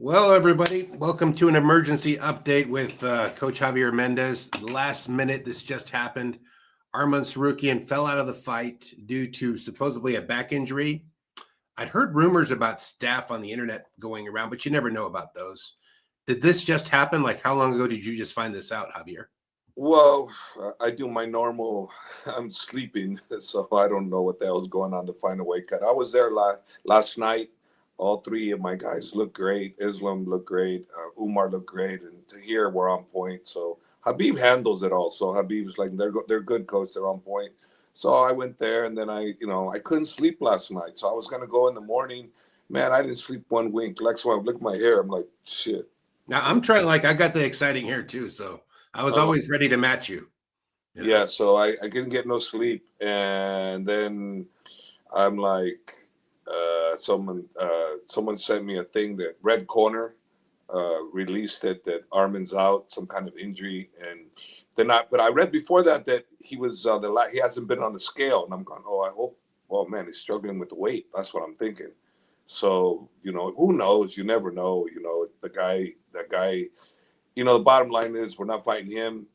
Well, everybody, welcome to an emergency update with Coach Javier Mendez. Last minute, this just happened. Arman Tsarukyan fell out of the fight due to supposedly a back injury. I'd heard rumors about staph on the internet going around, but you never know about those. Did this just happen? Like, how long ago did you just find this out, Javier? Well, I do my normal. I'm sleeping, so I don't know what the hell's going on to find a weight cut. I was there last night. All three of my guys look great. Islam looked great. Umar looked great, and Tahir were on point. So Khabib handles it all. So Khabib's like they're good, coach. They're on point. So I went there, and then I couldn't sleep last night. So I was gonna go in the morning. Man, I didn't sleep one wink. Like, so I look at my hair. I'm like, shit. Now, I'm trying, like, I got the exciting hair too, so I was always ready to match you. Yeah, so I couldn't get no sleep, and then I'm like, someone sent me a thing that Red Corner released it that Armin's out, some kind of injury, and but I read before that he was he hasn't been on the scale, and I'm going, oh, I hope, well, man, he's struggling with the weight. That's what I'm thinking. So who knows? You never know. That guy. The bottom line is we're not fighting him.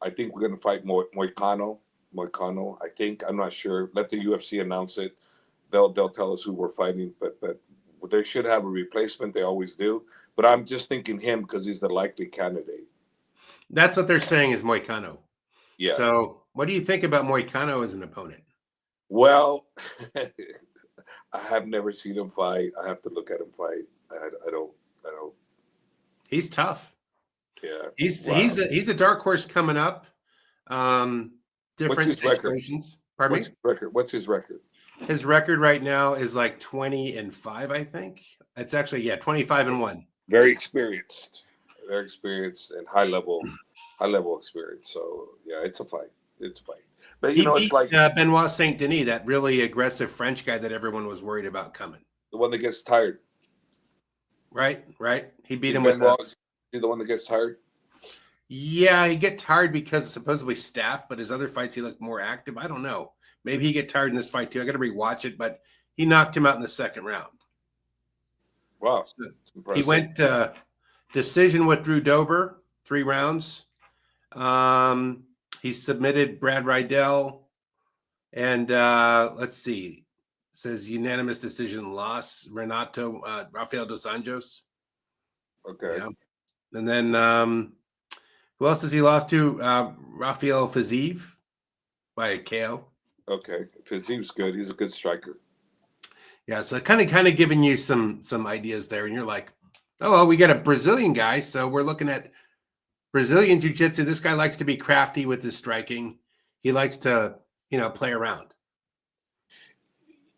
I think we're going to fight Moicano. I think. I'm not sure. Let the UFC announce it. They'll tell us who we're fighting. But they should have a replacement. They always do. But I'm just thinking him because he's the likely candidate. That's what they're saying is Moicano. Yeah. So what do you think about Moicano as an opponent? Well, I have never seen him fight. I have to look at him fight. I don't. He's tough. Yeah, he's a dark horse coming up. Different situations. Pardon me? What's his record? His record right now is like 20-5, I think. It's actually 25-1. Very experienced and high level experience. So yeah, it's a fight. But it's like Benoit Saint Denis, that really aggressive French guy that everyone was worried about coming. The one that gets tired. Right. He beat him Benoit. The one that gets tired? Yeah, he get tired because supposedly staph, but his other fights he looked more active. I don't know. Maybe he get tired in this fight too. I got to rewatch it, but he knocked him out in the second round. Wow. So he went decision with Drew Dober, 3 rounds. He submitted Brad Riddell, and let's see. It says unanimous decision loss. Renato Rafael dos Anjos. Okay. Yeah. And then who else has he lost to? Rafael Fiziev by a KO. Okay. Fiziev's good. He's a good striker. Yeah, so kind of giving you some ideas there, and you're like, oh, well, we got a Brazilian guy, so we're looking at Brazilian jiu-jitsu. This guy likes to be crafty with his striking. He likes to, play around.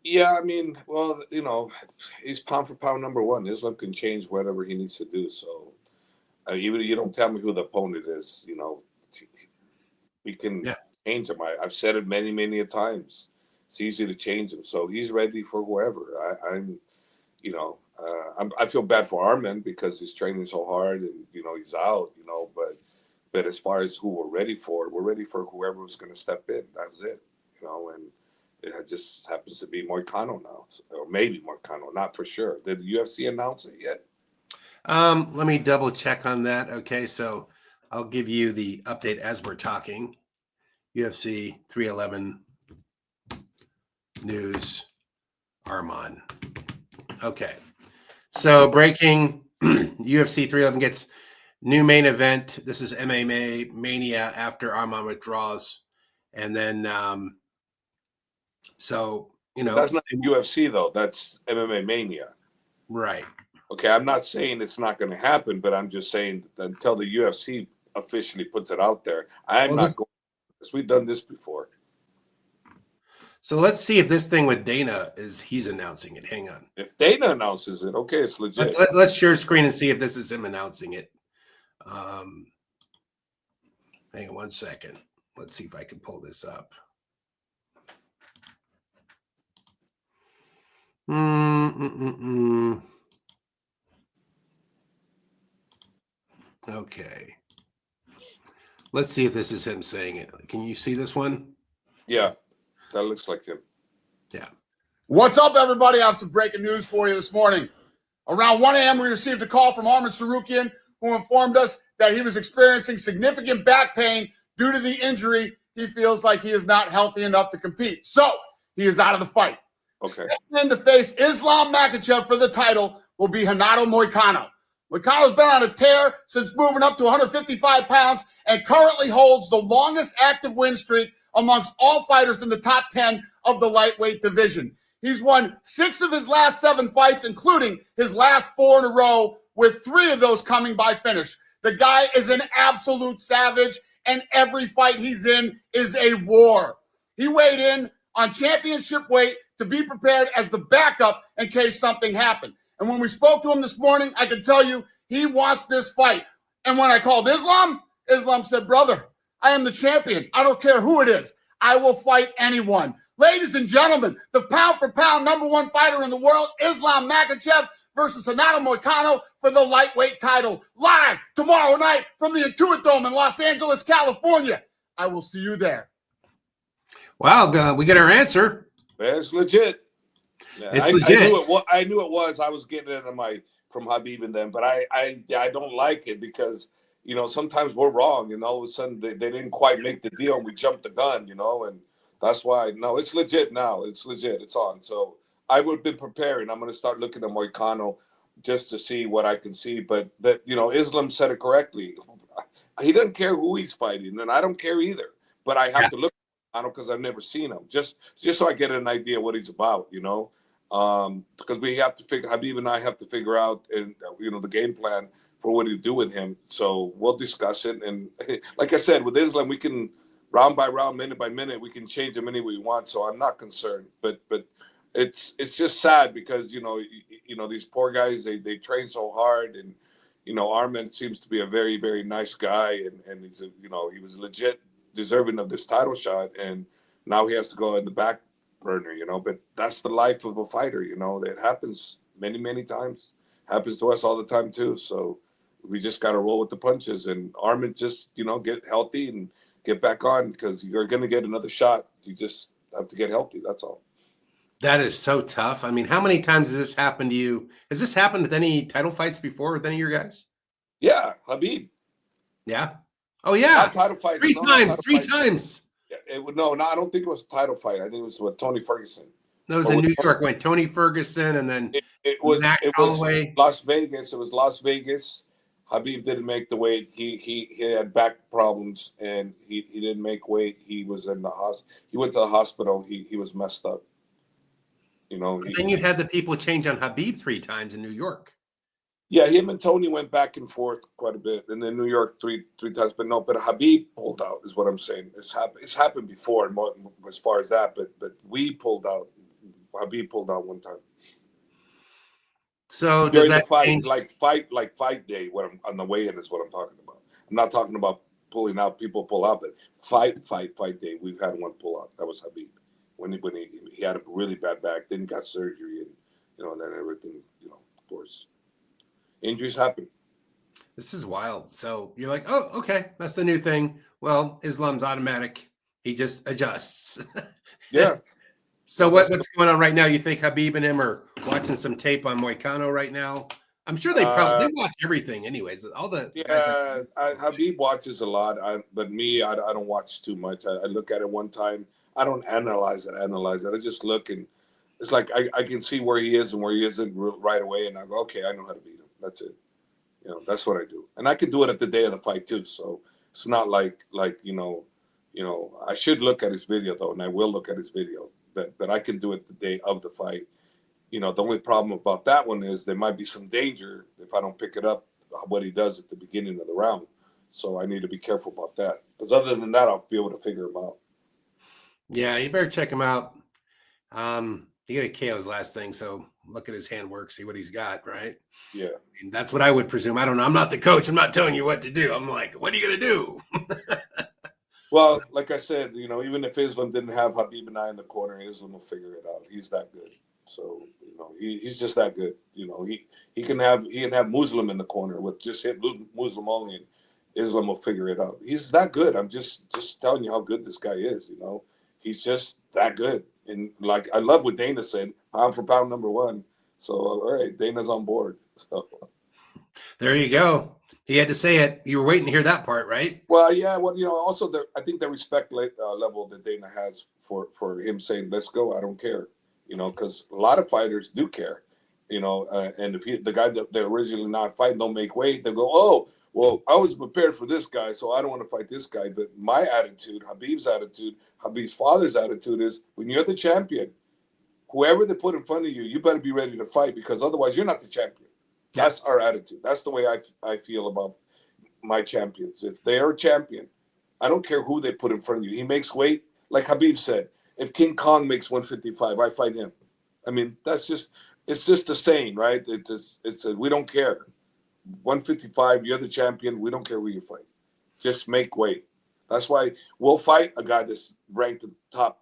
Yeah, I mean, well, he's pound for pound number one. Islam can change whatever he needs to do. So even if you don't tell me who the opponent is, we can change him. I've said it many, many a times. It's easy to change him. So he's ready for whoever. I feel bad for Arman because he's training so hard and, he's out, but as far as who we're ready for whoever was going to step in. That was it, and it just happens to be Moicano now, or maybe Moicano, not for sure. Did the UFC announce it yet? Let me double check on that. Okay, so I'll give you the update as we're talking. UFC 311 news, Arman. Okay, so breaking UFC 311 gets new main event. This is MMA Mania after Arman withdraws, and then that's not UFC though. That's MMA Mania, right? Okay, I'm not saying it's not going to happen, but I'm just saying until the UFC officially puts it out there, I'm not going. Because we've done this before. So let's see if this thing with Dana he's announcing it. Hang on. If Dana announces it, okay, it's legit. Let's share screen and see if this is him announcing it. Hang on 1 second. Let's see if I can pull this up. Okay. Let's see if this is him saying it. Can you see this one? Yeah, that looks like him. Yeah. What's up, everybody? I have some breaking news for you this morning. Around 1 a.m., we received a call from Arman Tsarukyan, who informed us that he was experiencing significant back pain due to the injury. He feels like he is not healthy enough to compete. So he is out of the fight. Okay. Stepping in to face Islam Makachev for the title will be Renato Moicano. Moicano's been on a tear since moving up to 155 pounds and currently holds the longest active win streak amongst all fighters in the top 10 of the lightweight division. He's won 6 of his last 7 fights, including his last 4 in a row, with 3 of those coming by finish. The guy is an absolute savage, and every fight he's in is a war. He weighed in on championship weight to be prepared as the backup in case something happened. And when we spoke to him this morning, I can tell you he wants this fight. And when I called Islam, Islam said, brother, I am the champion. I don't care who it is. I will fight anyone. Ladies and gentlemen, the pound-for-pound #1 fighter in the world, Islam Makachev, versus Renato Moicano for the lightweight title. Live tomorrow night from the Intuit Dome in Los Angeles, California. I will see you there. Wow, we get our answer. It's legit. Yeah, it's legit. I knew it was. I was getting it from Khabib and them, but I don't like it because, you know, sometimes we're wrong and all of a sudden they didn't quite make the deal and we jumped the gun, you know, and that's why. No, it's legit now. It's legit. It's on. So I would have been preparing. I'm going to start looking at Moicano just to see what I can see. But that, you know, Islam said it correctly. He doesn't care who he's fighting, and I don't care either. But I have to look at him because I've never seen him, just so I get an idea what he's about, you know. Because we have to figure, Khabib and I have to figure out, and you know, the game plan for what to do with him. So we'll discuss it. And like I said, with Islam, we can round by round, minute by minute, we can change him any way we want. So I'm not concerned. But it's just sad because you know these poor guys, they train so hard, and you know Arman seems to be a very, very nice guy, and he's he was legit deserving of this title shot, and now he has to go in the back burner, you know. But that's the life of a fighter, you know. That happens many times. Happens to us all the time too. So we just got to roll with the punches, and Arman just get healthy and get back on because you're going to get another shot. You just have to get healthy. That's all. That is so tough. I mean, how many times has this happened to you? Has this happened with any title fights before with any of your guys? Yeah, Khabib. Yeah. Oh yeah. Not title fights. Three times. Yeah, no, I don't think it was a title fight. I think it was with Tony Ferguson. That was in New York. Went Tony Ferguson, and then it was Holloway. Las Vegas. It was Las Vegas. Khabib didn't make the weight. He had back problems and he didn't make weight. He was in the hospital. He went to the hospital. He was messed up. You know. Then you had the people change on Khabib 3 times in New York. Yeah, him and Tony went back and forth quite a bit, and then New York three times. But Khabib pulled out, is what I'm saying. It's happened before, as far as that. But we pulled out. Khabib pulled out one time. So during does that the fight, change? like fight day, what I'm on the way-in is what I'm talking about. I'm not talking about pulling out. People pull out, but fight day. We've had one pull out. That was Khabib when he had a really bad back, then got surgery, and then everything. Of course. Injuries happen. This is wild. So you're like, oh, okay, that's the new thing. Well, Islam's automatic. He just adjusts. Yeah. So what's going on right now? You think Khabib and him are watching some tape on Moicano right now? I'm sure they probably watch everything anyways. All the Khabib watches a lot, but me, I don't watch too much. I look at it one time. I don't analyze it. I just look, and it's like I can see where he is and where he isn't right away, and I go, okay, I know how to beat him. That's it. That's what I do. And I can do it at the day of the fight too. So it's not like I should look at his video though, and I will look at his video. But I can do it the day of the fight. The only problem about that one is there might be some danger if I don't pick it up what he does at the beginning of the round. So I need to be careful about that. Because other than that, I'll be able to figure him out. Yeah, you better check him out. He got a KO his last thing, so look at his handwork, see what he's got, right? Yeah. And that's what I would presume. I don't know. I'm not the coach. I'm not telling you what to do. I'm like, what are you going to do? Well, like I said, even if Islam didn't have Khabib and I in the corner, Islam will figure it out. He's that good. So, he's just that good. He can have Muslim in the corner with just hit Muslim only, and Islam will figure it out. He's that good. I'm just telling you how good this guy is, He's just that good. And like I love what Dana said, pound for pound #1. So all right, Dana's on board. So. There you go. He had to say it. You were waiting to hear that part, right? Well, yeah. Well, also I think the respect level that Dana has for him saying, "Let's go," I don't care. Because a lot of fighters do care. And if the guy that they're originally not fighting don't make weight, they go, "Oh, well, I was prepared for this guy, so I don't want to fight this guy." But my attitude, Habib's father's attitude is, when you're the champion, whoever they put in front of you, you better be ready to fight, because otherwise you're not the champion. That's our attitude. That's the way I feel about my champions. If they're a champion, I don't care who they put in front of you. He makes weight. Like Khabib said, if King Kong makes 155, I fight him. I mean, it's just the saying, right? We don't care. 155, you're the champion. We don't care who you fight. Just make weight. That's why we'll fight a guy that's ranked in top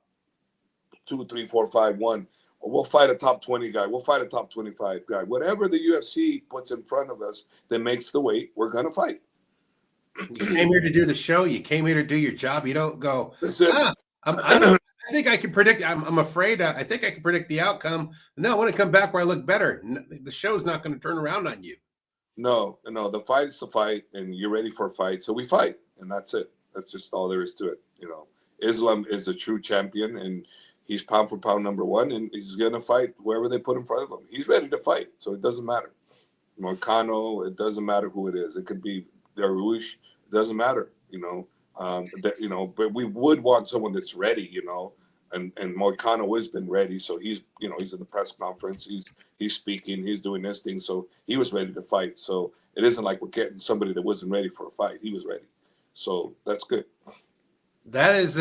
2, 3, 4, 5, 1. Or we'll fight a top 20 guy. We'll fight a top 25 guy. Whatever the UFC puts in front of us that makes the weight, we're going to fight. You came here to do the show. You came here to do your job. You don't go, I think I can predict. I'm afraid. I think I can predict the outcome. No, I want to come back where I look better. The show's not going to turn around on you. No. The fight is the fight, and you're ready for a fight. So we fight, and that's it. That's just all there is to it. Islam is a true champion, and he's pound for pound number one, and he's going to fight whoever they put in front of him. He's ready to fight, so it doesn't matter. Moicano, it doesn't matter who it is. It could be Darush. It doesn't matter, but we would want someone that's ready, and Moicano has been ready. So he's in the press conference. He's speaking. He's doing this thing. So he was ready to fight. So it isn't like we're getting somebody that wasn't ready for a fight. He was ready. So that's good. That is,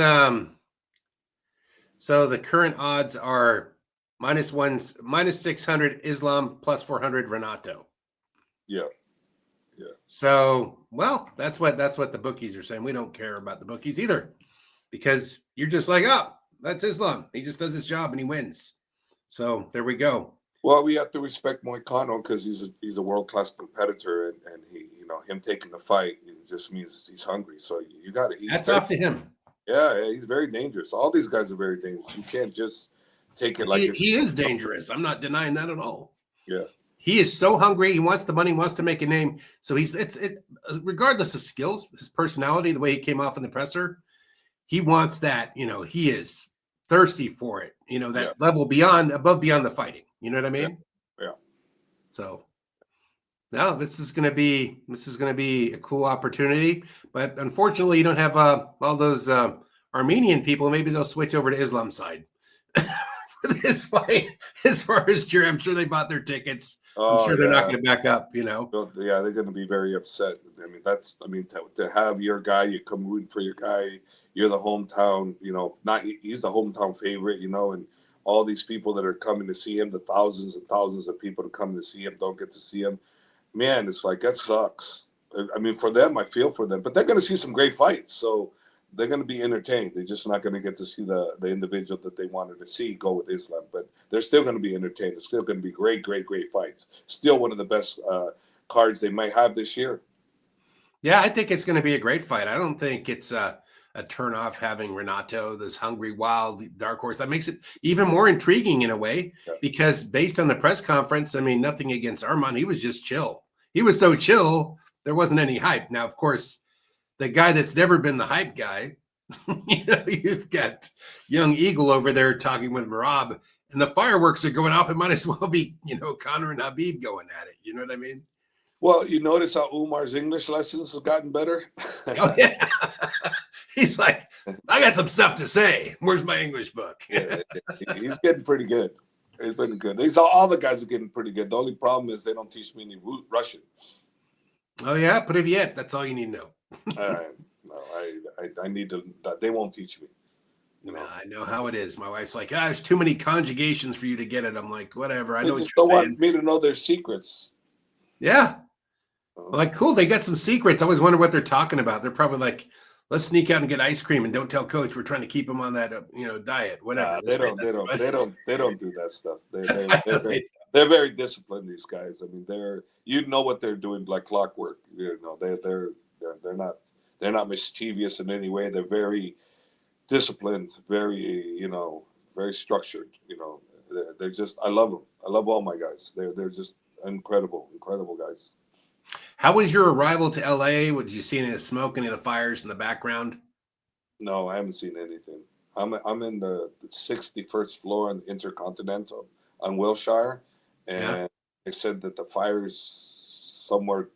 so the current odds are minus 600 Islam, plus 400 Renato. Yeah. So, well, that's what the bookies are saying. We don't care about the bookies either, because you're just like, oh, that's Islam. He just does his job and he wins. So there we go. Well, we have to respect Moicano because he's a world-class competitor, and he, him taking the fight, it just means he's hungry. So you got it. That's off to him. Yeah, he's very dangerous. All these guys are very dangerous. You can't just take it like he is dangerous. I'm not denying that at all. Yeah. He is so hungry. He wants the money, wants to make a name. So it's regardless of skills, his personality, the way he came off in the presser, he wants that, he is thirsty for it, that level above beyond the fighting. You know what I mean? Yeah. So now this is going to be a cool opportunity, but unfortunately you don't have all those Armenian people. Maybe they'll switch over to Islam's side. For this fight, as far as cheer, I'm sure they bought their tickets. I'm sure they're not going to back up, Yeah, they're going to be very upset. To have your guy, you come rooting for your guy, you're the hometown, he's the hometown favorite, and all these people that are coming to see him, the thousands and thousands of people that come to see him don't get to see him. Man, it's like, that sucks. For them, I feel for them, but they're going to see some great fights. So they're going to be entertained. They're just not going to get to see the individual that they wanted to see go with Islam, but they're still going to be entertained. It's still going to be great, great, great fights. Still one of the best cards they might have this year. Yeah, I think it's going to be a great fight. I don't think it's a turnoff having Renato, this hungry, wild dark horse. That makes it even more intriguing in a way, because based on the press conference, nothing against Arman. He was just chill. He was so chill, there wasn't any hype. Now, of course, the guy that's never been the hype guy, you've got young Eagle over there talking with Marab, and the fireworks are going off. It might as well be, Conor and Khabib going at it. You know what I mean? Well, you notice how Umar's English lessons have gotten better? Oh, yeah. He's like, I got some stuff to say. Where's my English book? He's getting pretty good. He's been good. All the guys are getting pretty good. The only problem is they don't teach me any Russian. Oh, yeah? Привет. That's all you need to know. No, I need to. They won't teach me. I know how it is. My wife's like, there's too many conjugations for you to get it. I'm like, whatever. I know just don't want me to know their secrets. Yeah. Like, cool. They got some secrets. I always wonder what they're talking about. They're probably like, let's sneak out and get ice cream and don't tell coach we're trying to keep him on that, diet, whatever. They don't do that stuff. They're very disciplined, these guys. They're what they're doing like clockwork. They're not mischievous in any way. They're very disciplined, very, very structured, They're just, I love them. I love all my guys. They're just incredible guys. How was your arrival to LA? Did you see any of the smoke, any of the fires in the background? No, I haven't seen anything. I'm in the 61st floor on the Intercontinental on Wilshire, and they said that the fire's somewhere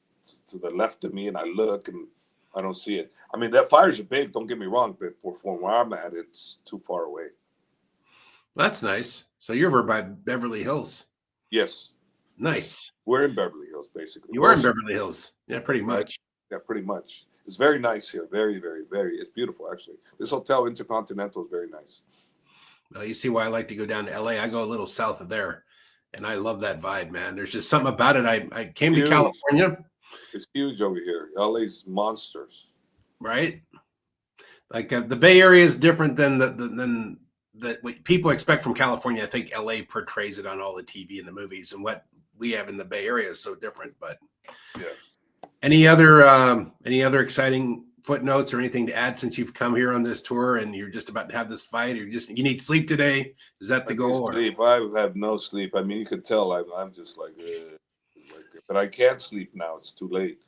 to the left of me, and I look and I don't see it. I mean, that fires are big. Don't get me wrong, but from where I'm at, it's too far away. That's nice. So you're over by Beverly Hills. Yes. Nice. We're in Beverly Hills, basically. You are in Beverly Hills. Yeah, pretty much. Right? Yeah, pretty much. It's very nice here. Very, very, very. It's beautiful, actually. This hotel, Intercontinental, is very nice. Well, you see why I like to go down to LA. I go a little south of there, and I love that vibe, man. There's just something about it. I came to California. It's huge over here. LA's monsters. Right? Like the Bay Area is different than what people expect from California. I think LA portrays it on all the TV and the movies, and what we have in the Bay Area is so different. But yeah. Any other exciting footnotes or anything to add since you've come here on this tour and you're just about to have this fight? Or you need sleep today? Is that the goal? Sleep. I have no sleep. I mean, you could tell I'm just like, but I can't sleep now. It's too late.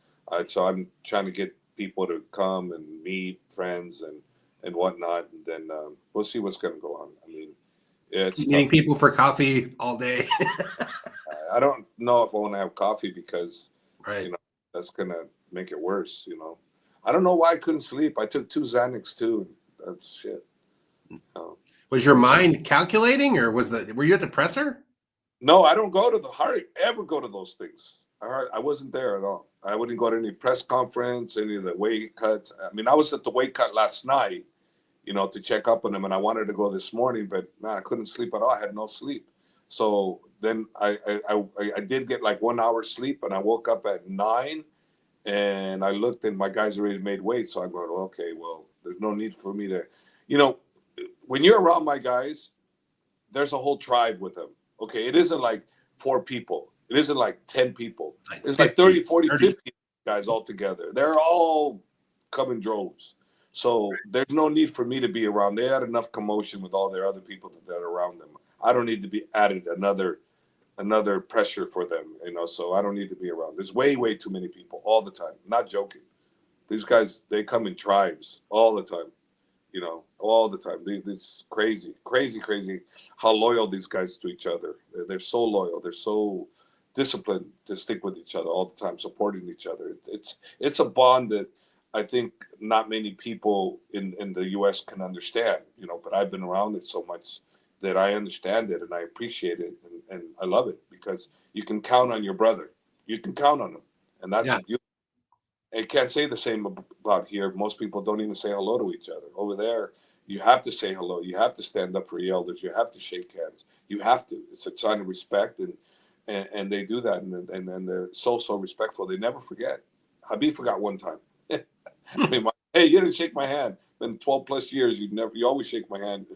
So I'm trying to get people to come and meet friends and whatnot, and then we'll see what's going to go on. I mean, it's meeting people for coffee all day. I don't know if I want to have coffee because right. That's going to make it worse. I don't know why I couldn't sleep. I took 2 Xanax too. And that's shit. Was your mind calculating, or were you at the presser? No, I don't hardly ever go to those things. I wasn't there at all. I wouldn't go to any press conference, any of the weight cuts. I mean, I was at the weight cut last night, to check up on them, and I wanted to go this morning, but man, I couldn't sleep at all. I had no sleep. So then I did get like 1 hour sleep, and I woke up at 9, and I looked, and my guys already made weight. So I'm going, okay, well, there's no need for me to, when you're around my guys, there's a whole tribe with them. Okay, it isn't like 4 people. It isn't like 10 people. It's like 30, 40, 50 guys all together. They're all coming droves. So there's no need for me to be around. They had enough commotion with all their other people that are around them. I don't need to be added another pressure for them, so I don't need to be around. There's way, way too many people all the time. Not joking. These guys, they come in tribes all the time, all the time. It's crazy how loyal these guys to each other. They're so loyal. They're so disciplined to stick with each other all the time, supporting each other. It's a bond that I think not many people in the U.S. can understand, but I've been around it so much that I understand it and I appreciate it and I love it because you can count on your brother. You can count on him. And that's I can't say the same about here. Most people don't even say hello to each other. Over there, you have to say hello. You have to stand up for your elders. You have to shake hands. You have to. It's a sign of respect and they do that and they're so respectful. They never forget. Khabib forgot one time. I mean, hey, you didn't shake my hand. Been 12 plus years. You always shake my hand.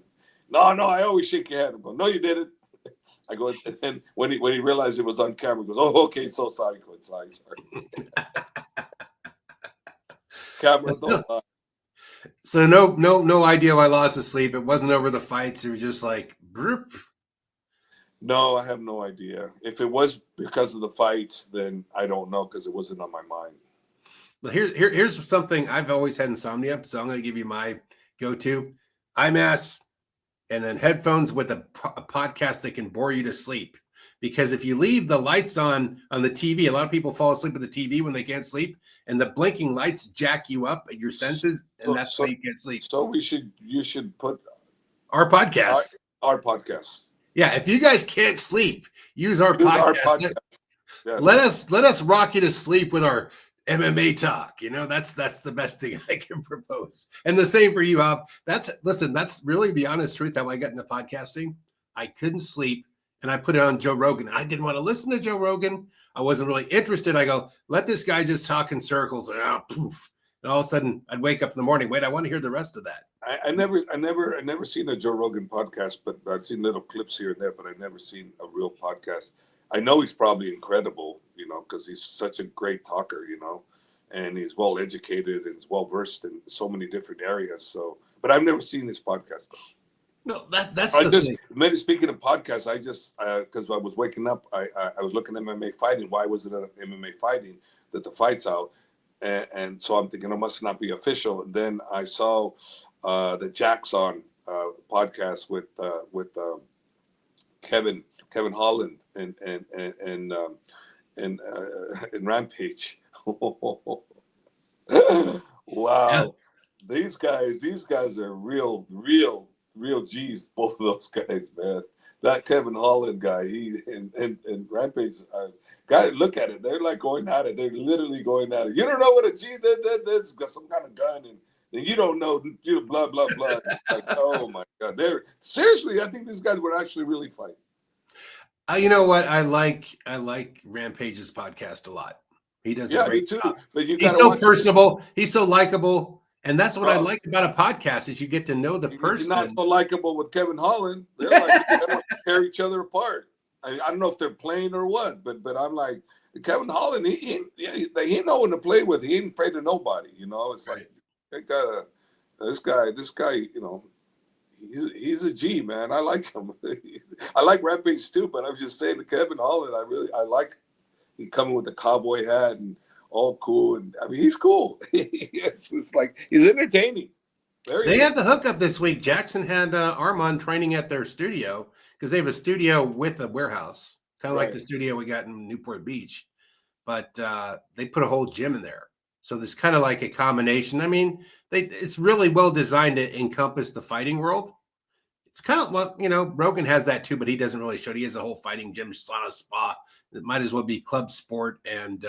No, I always shake your hand. I go, no, you didn't. I go, and then when he realized it was on camera, he goes, oh, okay, so sorry. Sorry. Camera, don't lie. So no idea why I lost the sleep. It wasn't over the fights. It was just like, broop. No, I have no idea. If it was because of the fights, then I don't know because it wasn't on my mind. Well, here's something. I've always had insomnia, so I'm going to give you my go-to. IMAS and then headphones with a podcast that can bore you to sleep. Because if you leave the lights on the TV, a lot of people fall asleep with the TV when they can't sleep, and the blinking lights jack you up at your senses, and that's why you can't sleep. So you should put our podcast. Our podcast. Yeah, if you guys can't sleep, use our podcast. Yes. Let us rock you to sleep with our MMA talk. That's the best thing I can propose. And the same for you, Hop. That's really the honest truth. How I got into podcasting. I couldn't sleep, and I put it on Joe Rogan. I didn't want to listen to Joe Rogan. I wasn't really interested. I go, let this guy just talk in circles, and poof. And all of a sudden, I'd wake up in the morning. Wait, I want to hear the rest of that. I never seen a Joe Rogan podcast, but I've seen little clips here and there. But I've never seen a real podcast. I know he's probably incredible, because he's such a great talker, and he's well educated and he's well versed in so many different areas. So, but I've never seen his podcast. No, that's I the just thing. speaking of podcasts, I just because I was waking up, I was looking at MMA fighting. Why was it MMA fighting that the fight's out? And so I'm thinking it must not be official. And then I saw the Jackson podcast with Kevin Holland and Rampage. Yeah. Wow, these guys are real G's. Both of those guys, man. That Kevin Holland guy, he and Rampage guy. Look at it. They're like going at it. They're literally going at it. You don't know what a G that's got some kind of gun and you don't know blah blah blah. Like, oh my god, they're seriously. I think these guys would actually really fight. You know what? I like Rampage's podcast a lot. He does a Yeah, me great too. job. But you He's got to so watch it. personable. He's so likable, and that's what I Oh, like about a podcast is you get to know the you're not person. so likable with Kevin Holland. They're like they want to tear each other apart. I don't know if they're playing or what, but I'm like Kevin Holland. He know when to play with. He ain't afraid of nobody. You know, it's Right. like they got this guy. You know, he's a G, man. I like him. I like Rampage too, but I'm just saying to Kevin Holland, I like he coming with the cowboy hat and all cool, and I mean he's cool. It's like he's entertaining. They had the hookup this week. Jackson had Arman training at their studio because they have a studio with a warehouse, kind of like Right. the studio we got in Newport Beach. But they put a whole gym in there. So this kind of like a combination. I mean, it's really well designed to encompass the fighting world. It's kind of well, Rogan has that too, but he doesn't really show it. He has a whole fighting gym, sauna, spa. It might as well be club sport and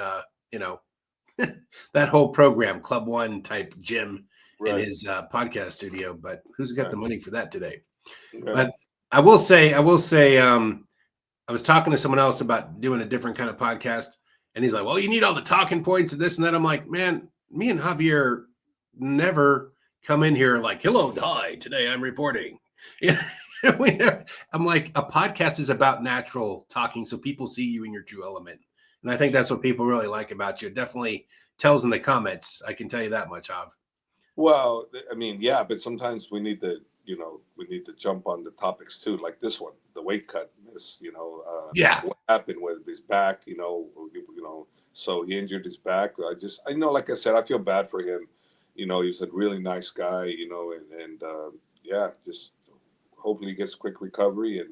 that whole program, Club One type gym in Right. his podcast studio. But who's got the money for that today? Yeah. But I will say, I was talking to someone else about doing a different kind of podcast, and he's like, "Well, you need all the talking points and this and that." I'm like, "Man, me and Javier never come in here like, hello, hi, today I'm reporting." I'm like, a podcast is about natural talking, so people see you in your true element, and I think that's what people really like about you. It definitely tells in the comments. I can tell you that much, Jav. Well, I mean, yeah, but sometimes we need to, jump on the topics too, like this one, the weight cut. Yeah, what happened with his back, so he injured his back. I know, like I said, I feel bad for him. He's a really nice guy, and just hopefully he gets quick recovery and,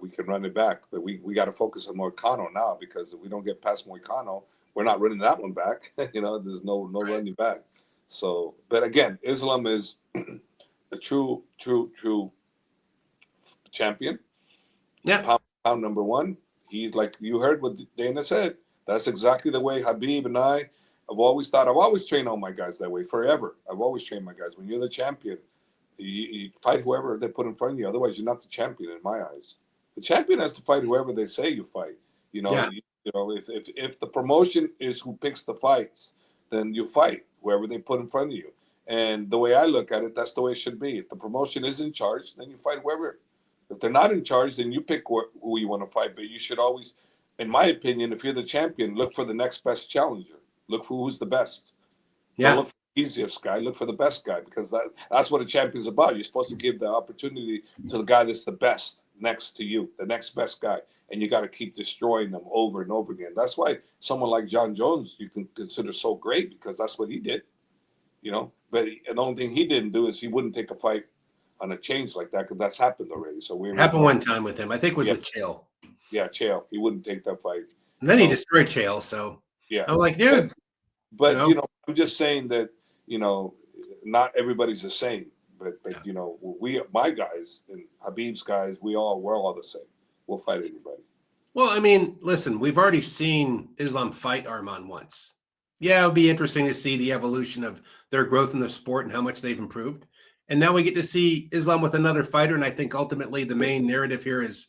we can run it back. But we got to focus on Moicano now because if we don't get past Moicano, we're not running that one back. There's no right. running back. So, but again, Islam is a true champion. Yeah, Pound number one. He's like you heard what Dana said. That's exactly the way Khabib and I have always thought. I've always trained all my guys that way forever. I've always trained my guys. When you're the champion, you fight whoever they put in front of you. Otherwise, you're not the champion in my eyes. The champion has to fight whoever they say you fight. Yeah. If the promotion is who picks the fights, then you fight whoever they put in front of you. And the way I look at it, that's the way it should be. If the promotion is in charge, then you fight whoever. If they're not in charge, then you pick who you want to fight. But you should always, in my opinion, if you're the champion, look for the next best challenger. Look for who's the best. yeah. Don't look for the easiest guy. Look for the best guy because that's what a champion's about. You're supposed to give the opportunity to the guy that's the best next to you, the next best guy. And you got to keep destroying them over and over again. That's why someone like John Jones you can consider so great because that's what he did. But the only thing he didn't do is he wouldn't take a fight on a change like that because that's happened already. So It happened one time with him. I think it was with Chael. Yeah, Chael. He wouldn't take that fight. And then he destroyed Chael. So yeah, I'm like, dude. But I'm just saying that not everybody's the same. But my guys and Habib's guys, we're all the same. We'll fight anybody. Well, I mean, listen, we've already seen Islam fight Arman once. Yeah, it would be interesting to see the evolution of their growth in the sport and how much they've improved. And now we get to see Islam with another fighter. And I think ultimately the main narrative here is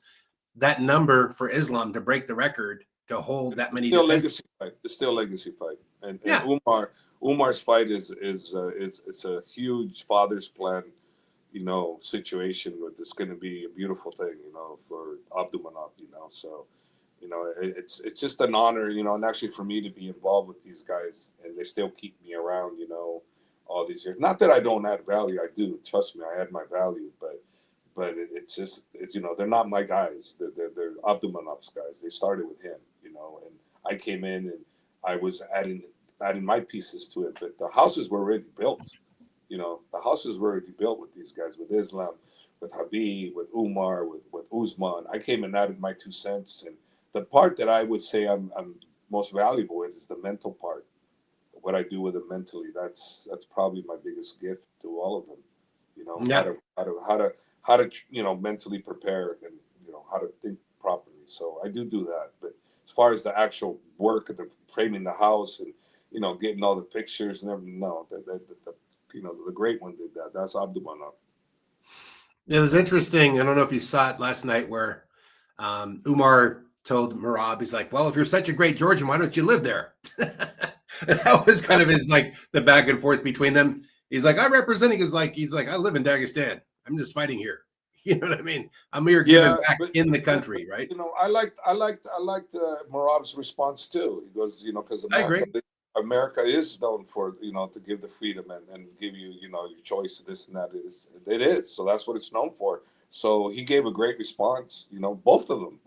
that number for Islam to break the record to hold that many. It's still legacy fight. And Umar's fight is it's a huge father's plan, situation. It's going to be a beautiful thing, for Abdulmanap, So, it's just an honor, and actually for me to be involved with these guys, and they still keep me around, all these years. Not that I don't add value, I do. Trust me, I add my value, but but it's just they're not my guys. They're Abdulmanap's guys. They started with him, and I came in and I was adding my pieces to it. But the houses were already built. The houses were already built with these guys, with Islam, with Khabib, with Umar, with Usman. I came and added my 2 cents. And the part that I would say I'm most valuable with is the mental part. What I do with them mentally. That's probably my biggest gift to all of them. Yeah. How to mentally prepare and how to think properly. So I do that. But as far as the actual work of the framing the house and getting all the fixtures and everything, no, the great one did that. That's Abdulmanap. It was interesting. I don't know if you saw it last night where Umar told Merab, he's like, well, if you're such a great Georgian, why don't you live there? And that was kind of his, like, the back and forth between them. He's like, I'm representing, he's like, I live in Dagestan. I'm just fighting here. You know what I mean? I'm here giving back in the country, right? I liked Merab's response too. He goes, because America is known for to give the freedom and give you your choice of this and that. It is. So that's what it's known for. So he gave a great response. Both of them.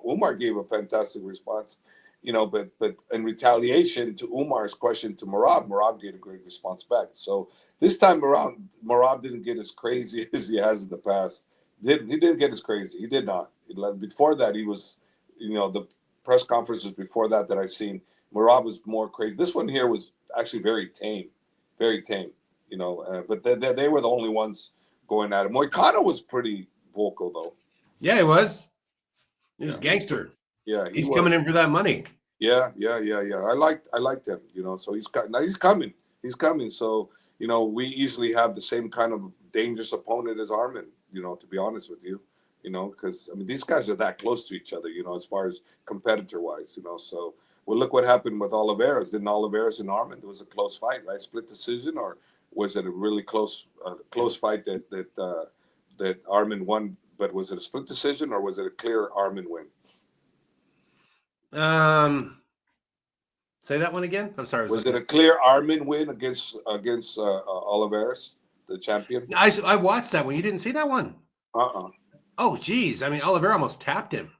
Umar gave a fantastic response. But in retaliation to Umar's question to Merab gave a great response back. So this time around, Merab didn't get as crazy as he has in the past. He didn't get as crazy. He did not. Before that, he was, the press conferences before that I seen, Merab was more crazy. This one here was actually very tame. But they were the only ones going at it. Moicano was pretty vocal though. Yeah, he was. He was gangster. Yeah, he's coming in for that money. Yeah. I liked him. So he's coming. He's coming. So we easily have the same kind of dangerous opponent as Arman. To be honest with you, because these guys are that close to each other. As far as competitor wise. So well, look what happened with Oliveira. Didn't Oliveira and Arman? It was a close fight, right? Split decision, or was it a really close fight that Arman won? But was it a split decision or was it a clear Arman win? Say that one again. I'm sorry. Was it a clear Arman win against Oliveira, the champion? I watched that one. You didn't see that one? Oh, geez. Oliveira almost tapped him.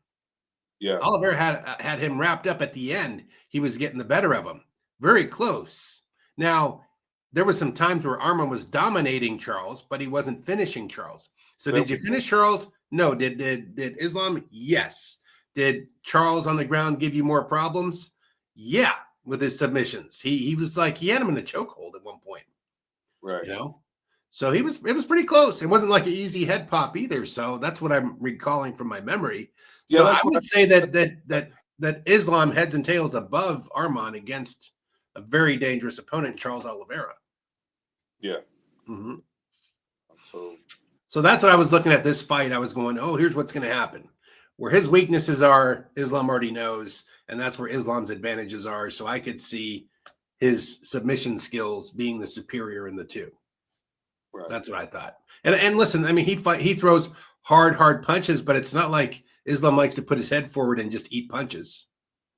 Yeah. Oliveira had him wrapped up at the end. He was getting the better of him. Very close. Now, there was some times where Arman was dominating Charles, but he wasn't finishing Charles. So did you finish Charles? No. Did Islam? Yes. Did Charles on the ground give you more problems? Yeah, with his submissions. He was like, he had him in the chokehold at one point. Right. So it was pretty close. It wasn't like an easy head pop either. So that's what I'm recalling from my memory. So I would say that Islam heads and tails above Arman against a very dangerous opponent, Charles Oliveira. Yeah. Mm-hmm. So that's what I was looking at this fight. I was going, oh, here's what's going to happen. Where his weaknesses are, Islam already knows, and that's where Islam's advantages are. So I could see his submission skills being the superior in the two. Right. That's what I thought. And listen, he throws hard punches, but it's not like Islam likes to put his head forward and just eat punches.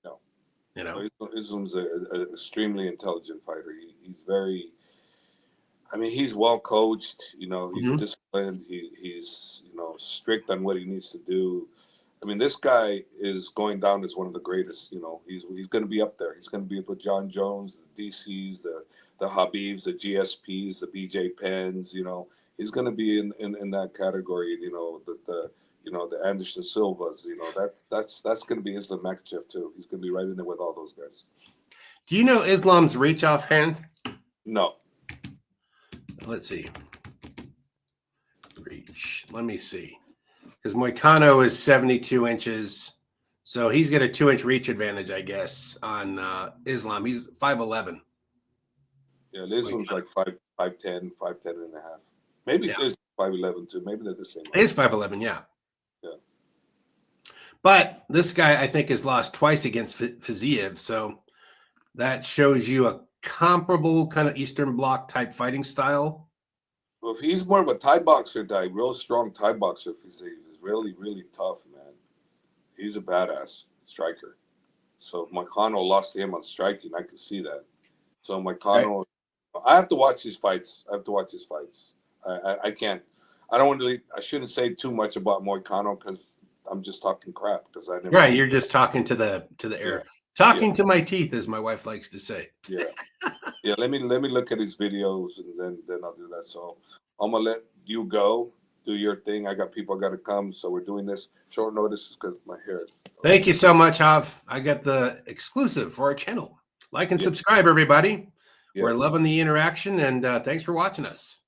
No. Islam's an extremely intelligent fighter. He's very. He's well coached. He's disciplined. He's strict on what he needs to do. This guy is going down as one of the greatest. He's going to be up there. He's going to be up with John Jones, the DCs, the Khabibs, the GSPs, the BJ Penns. He's going to be in that category. The Anderson Silvas. That's going to be Islam Makachev too. He's going to be right in there with all those guys. Do you know Islam's reach offhand? No. Let's see. Reach. Let me see. Because Moicano is 72 inches. So he's got a 2-inch reach advantage, I guess, on Islam. He's 5'11". Yeah, Islam's like 5'10", 5'10 and a half. Maybe it is 5'11 too. Maybe they're the same. It is 5'11", yeah. Yeah. But this guy, I think, has lost twice against Fiziev. So that shows you a comparable kind of Eastern Bloc type fighting style. Well, if he's more of a Thai boxer, real strong Thai boxer, he's really, really tough, man. He's a badass striker. So Moicano lost to him on striking. I could see that. So Moicano, I have to watch his fights. I can't. I don't want to. I shouldn't say too much about Moicano because I'm just talking crap because I never. Right, you're just talking to the air, talking to my teeth, as my wife likes to say. Yeah, yeah. Let me look at his videos and then I'll do that. So I'm gonna let you go, do your thing. I got people got to come, so we're doing this short notice because my hair. Thank you so much, Hav. I got the exclusive for our channel. Like and subscribe, everybody. Yeah. We're loving the interaction, and thanks for watching us.